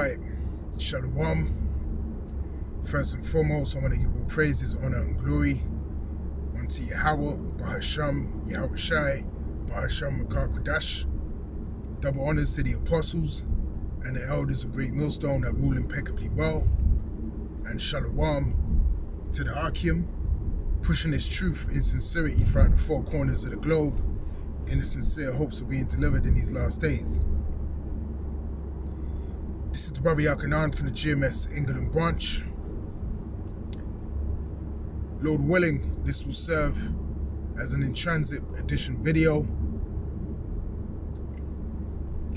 Alright, Shalom. First and foremost, I want to give all praises, honor, and glory unto Yahweh, Bahasham, Yahweh Shai, Bahasham Makar Kodash. Double honors to the apostles and the elders of Great Millstone that rule impeccably well. And Shalom to the Akim, pushing this truth in sincerity throughout the four corners of the globe in the sincere hopes of being delivered in these last days. This is the brother Yakanan from the GMS England branch. Lord willing, this will serve as an in-transit edition video.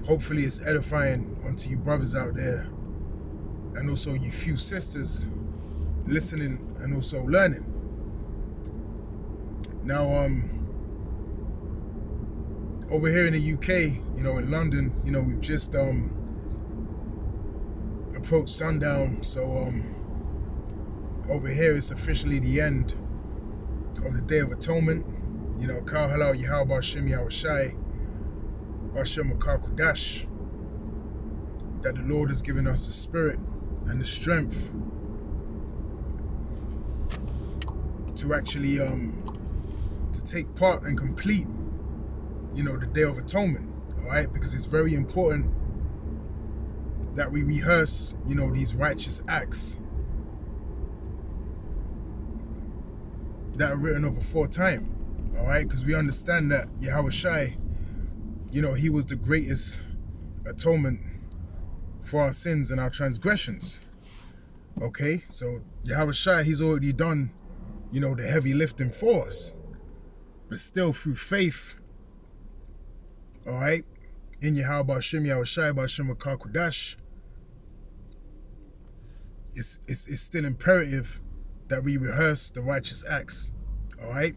Hopefully it's edifying unto you brothers out there and also you few sisters listening and also learning. Now, over here in the UK, in London, we've just approached sundown, so over here it's officially the end of the Day of Atonement. Kal Halal Yahweh Ba'Shem Yahweh Shai Ba'Shem Makar Kodash, that the Lord has given us the spirit and the strength to actually to take part and complete the Day of Atonement. All right, because it's very important that we rehearse these righteous acts that are written over aforetime. All right, because we understand that Yahweh Shai, he was the greatest atonement for our sins and our transgressions. Okay, so Yahweh Shai, he's already done the heavy lifting for us, but still through faith, all right, in Yahweh Ba'Shem Yahweh Shai Ba'Shem Makar Kodash, it's still imperative that we rehearse the righteous acts, all right?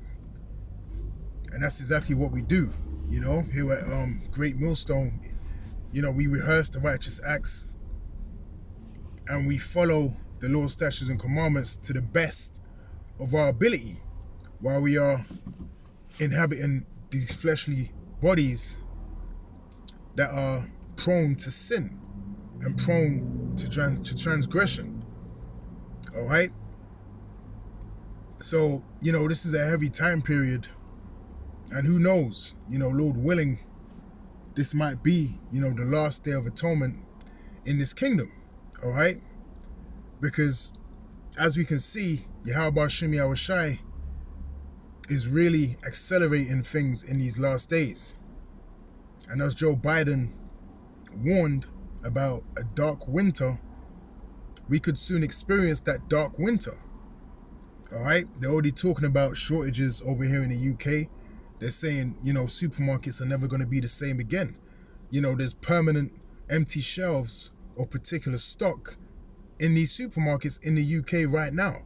And that's exactly what we do, here at Great Millstone. We rehearse the righteous acts and we follow the Lord's statutes and commandments to the best of our ability while we are inhabiting these fleshly bodies that are prone to sin and prone to transgression. All right. So, this is a heavy time period, and who knows, Lord willing, this might be, the last Day of Atonement in this kingdom. All right. Because as we can see, Yahweh Ba'Shem Yahweh Shai is really accelerating things in these last days. And as Joe Biden warned about a dark winter, we could soon experience that dark winter. All right, they're already talking about shortages over here in the UK. They're saying, supermarkets are never going to be the same again. There's permanent empty shelves of particular stock in these supermarkets in the UK right now.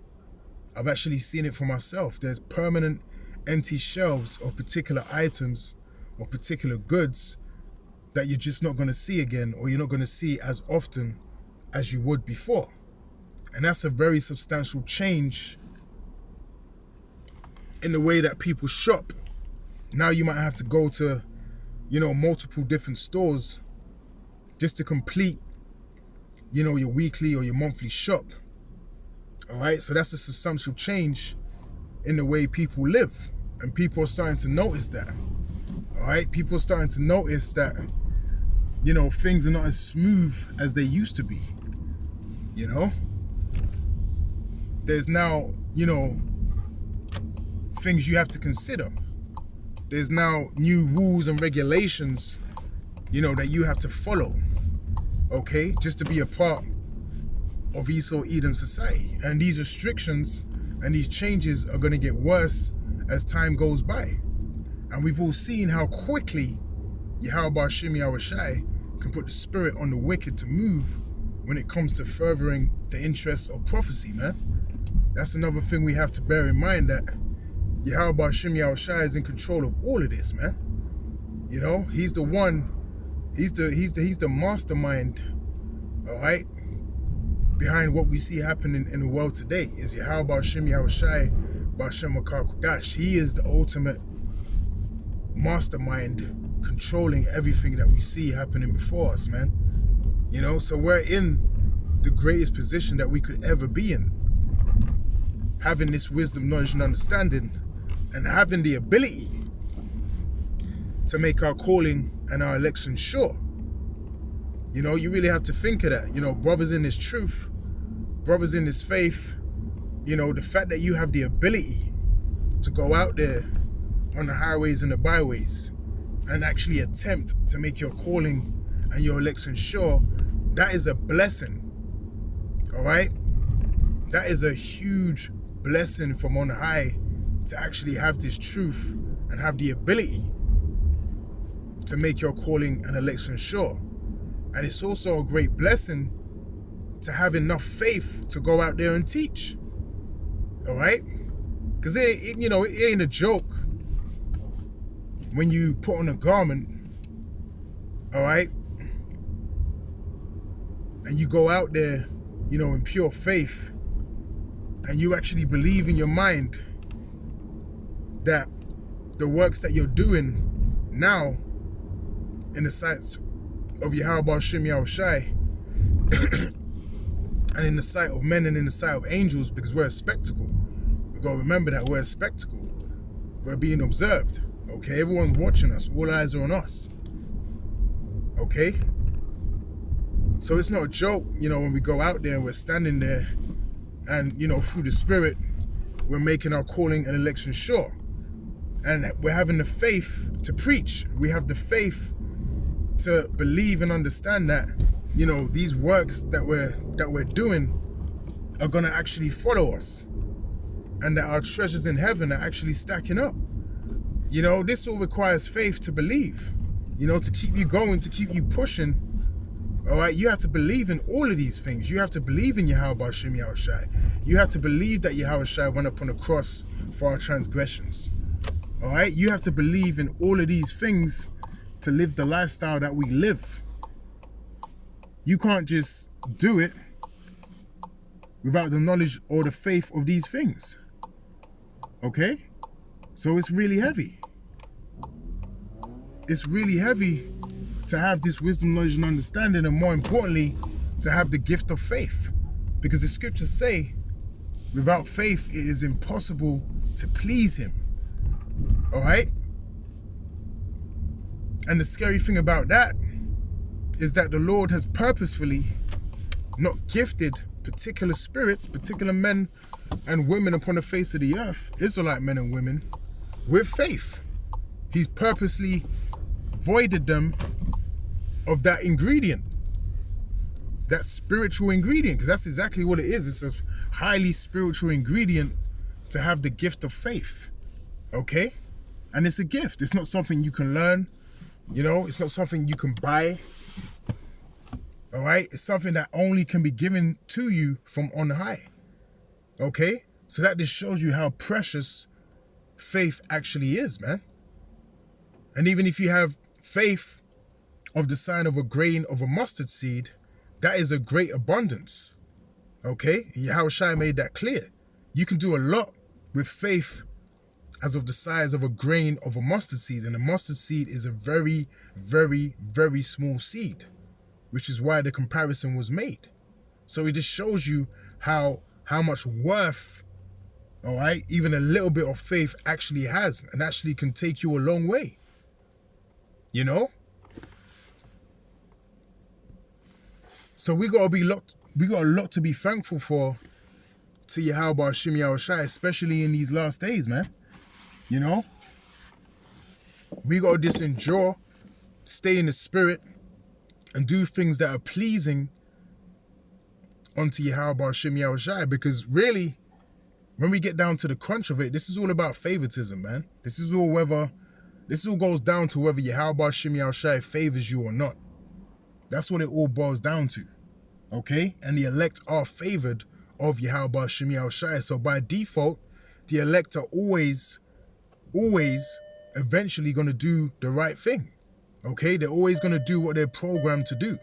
I've actually seen it for myself. There's permanent empty shelves of particular items or particular goods that you're just not going to see again, or you're not going to see as often as you would before. And that's a very substantial change in the way that people shop. Now you might have to go to, multiple different stores just to complete, your weekly or your monthly shop. All right, so that's a substantial change in the way people live. And people are starting to notice that. All right, people are starting to notice that, things are not as smooth as they used to be. There's now, things you have to consider. There's now new rules and regulations, that you have to follow, okay, just to be a part of Esau Edom society. And these restrictions and these changes are going to get worse as time goes by. And we've all seen how quickly Yahweh Ba'Shem Yahweh Shai can put the spirit on the wicked to move when it comes to furthering the interest of prophecy, man. That's another thing we have to bear in mind, that Yahweh Ba'Shem Yahweh Shai is in control of all of this, man. He's the one, he's the mastermind, all right, behind what we see happening in the world today. Is Yahweh Ba'Shem Yahweh Shai Ba'Shem Makar Kodash. He is the ultimate mastermind controlling everything that we see happening before us, man. You know, so we're in the greatest position that we could ever be in. Having this wisdom, knowledge, and understanding, and having the ability to make our calling and our election sure. You know, you really have to think of that. You know, brothers in this truth, brothers in this faith, you know, the fact that you have the ability to go out there on the highways and the byways and actually attempt to make your calling and your election sure, that is a blessing. All right? That is a huge blessing from on high to actually have this truth and have the ability to make your calling and election sure. And it's also a great blessing to have enough faith to go out there and teach. All right? Because it ain't a joke when you put on a garment, all right, and you go out there, you know, in pure faith, and you actually believe in your mind that the works that you're doing now in the sights of Yahweh Ba'Shem Yahushai and in the sight of men and in the sight of angels, because we're a spectacle. We gotta remember that we're a spectacle. We're being observed. Okay, everyone's watching us. All eyes are on us. Okay? So it's not a joke, you know, when we go out there and we're standing there and, you know, through the Spirit, we're making our calling and election sure. And we're having the faith to preach. We have the faith to believe and understand that, you know, these works that we're doing are gonna actually follow us, and that our treasures in heaven are actually stacking up. You know, this all requires faith to believe, you know, to keep you going, to keep you pushing. All right, you have to believe in all of these things. You have to believe in Yahweh Ba'Shem Yahushai. You have to believe that Yahushai went up on the cross for our transgressions. All right, you have to believe in all of these things to live the lifestyle that we live. You can't just do it without the knowledge or the faith of these things. Okay? So it's really heavy. It's really heavy to have this wisdom, knowledge, and understanding, and more importantly, to have the gift of faith. Because the scriptures say, without faith, it is impossible to please him. All right? And the scary thing about that is that the Lord has purposefully not gifted particular spirits, particular men and women upon the face of the earth, Israelite men and women, with faith. He's purposely voided them of that ingredient, that spiritual ingredient, because that's exactly what it is. It's a highly spiritual ingredient to have the gift of faith. Okay? And it's a gift. It's not something you can learn. You know, it's not something you can buy. All right? It's something that only can be given to you from on high. Okay? So that just shows you how precious faith actually is, man. And even if you have faith of the sign of a grain of a mustard seed, that is a great abundance. Okay? And Yahushua made that clear. You can do a lot with faith as of the size of a grain of a mustard seed. And a mustard seed is a very, very, very small seed, which is why the comparison was made. So it just shows you how much worth, all right, even a little bit of faith actually has, and actually can take you a long way. You know? So we got a lot to be thankful for to Yahweh Ba'Shem Yahushai, especially in these last days, man. You know? We got to just endure, stay in the spirit, and do things that are pleasing unto Yahweh Ba'Shem Yahushai, because really, when we get down to the crunch of it, this is all about favoritism, man. This all goes down to whether Yahweh Ba'Shem Yahushai favors you or not. That's what it all boils down to. Okay? And the elect are favored of Yahweh Ba'Shem Yahushai. So by default, the elect are always eventually going to do the right thing. Okay? They're always going to do what they're programmed to do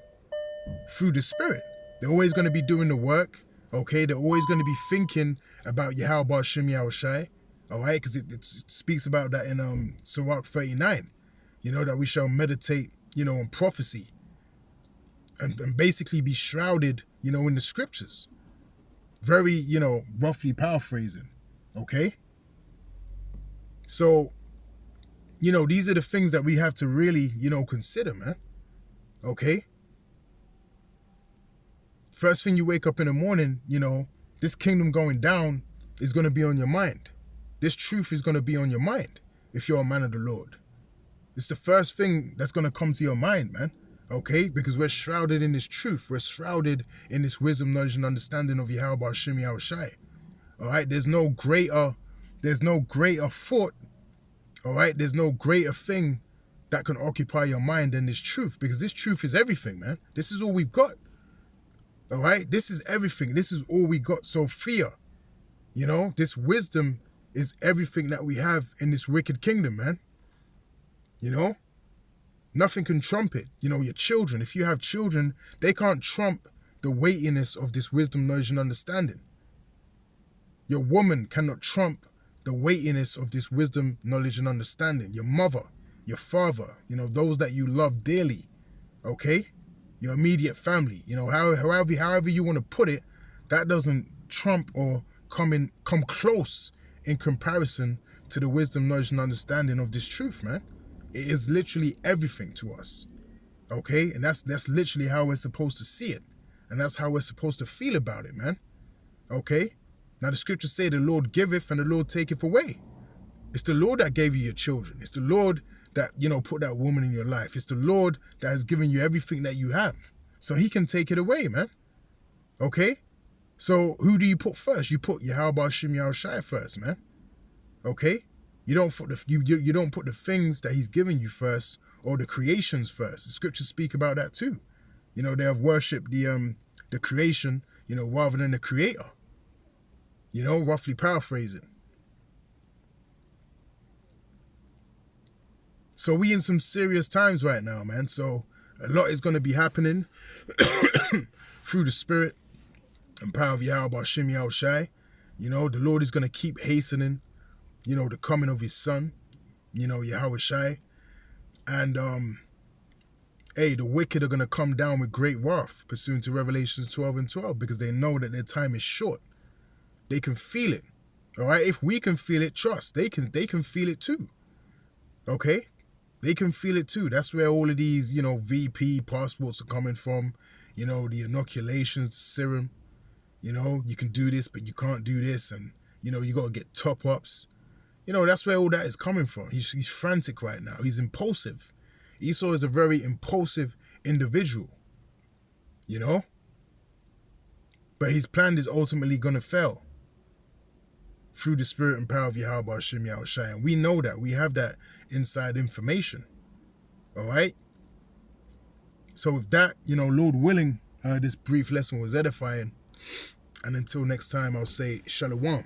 through the Spirit. They're always going to be doing the work. Okay? They're always going to be thinking about Yahweh Ba'Shem Yahushai. All right? Because it speaks about that in Sirach 39. You know, that we shall meditate, you know, on prophecy. and basically be shrouded, you know, in the scriptures. Very, you know, roughly paraphrasing, okay? So, you know, these are the things that we have to really, you know, consider, man, okay? First thing you wake up in the morning, you know, this kingdom going down is going to be on your mind. This truth is going to be on your mind if you're a man of the Lord. It's the first thing that's going to come to your mind, man, okay? Because we're shrouded in this truth. We're shrouded in this wisdom, knowledge, and understanding of Yahweh Hashem Yahushai. All right? There's no greater thought, all right? There's no greater thing that can occupy your mind than this truth, because this truth is everything, man. This is all we've got. All right? This is everything. This is all we got. So fear, you know, this wisdom is everything that we have in this wicked kingdom, man. You know, nothing can trump it. You know, your children, if you have children, they can't trump the weightiness of this wisdom, knowledge, and understanding. Your woman cannot trump the weightiness of this wisdom, knowledge, and understanding. Your mother, your father, you know, those that you love dearly, okay? Your immediate family, you know, however you want to put it, that doesn't trump or come close in comparison to the wisdom, knowledge, and understanding of this truth, man. It is literally everything to us, okay? And that's literally how we're supposed to see it. And that's how we're supposed to feel about it, man, okay? Now, the scriptures say the Lord giveth and the Lord taketh away. It's the Lord that gave you your children. It's the Lord that, you know, put that woman in your life. It's the Lord that has given you everything that you have. So he can take it away, man, okay? So who do you put first? You put Yahweh Hashem Yahushai first, man, okay? You don't put you don't put the things that he's given you first, or the creations first. The scriptures speak about that too. You know, they have worshipped the creation, you know, rather than the creator. You know, roughly paraphrasing. So we in some serious times right now, man. So a lot is going to be happening through the spirit and power of Yahweh Hashem Yahushai. You know, the Lord is going to keep hastening, you know, the coming of his son, you know, Yahushai. And, hey, the wicked are going to come down with great wrath, pursuant to Revelations 12:12, because they know that their time is short. They can feel it, all right? If we can feel it, trust, they can feel it too, okay? They can feel it too. That's where all of these, you know, VP passports are coming from, you know, the inoculations, the serum, you know, you can do this, but you can't do this, and, you know, you got to get top-ups. You know, that's where all that is coming from. He's frantic right now. He's impulsive. Esau is a very impulsive individual, you know? But his plan is ultimately going to fail through the spirit and power of Yahweh Hashem Yahushai. And we know that. We have that inside information. All right? So with that, you know, Lord willing, this brief lesson was edifying. And until next time, I'll say Shalom.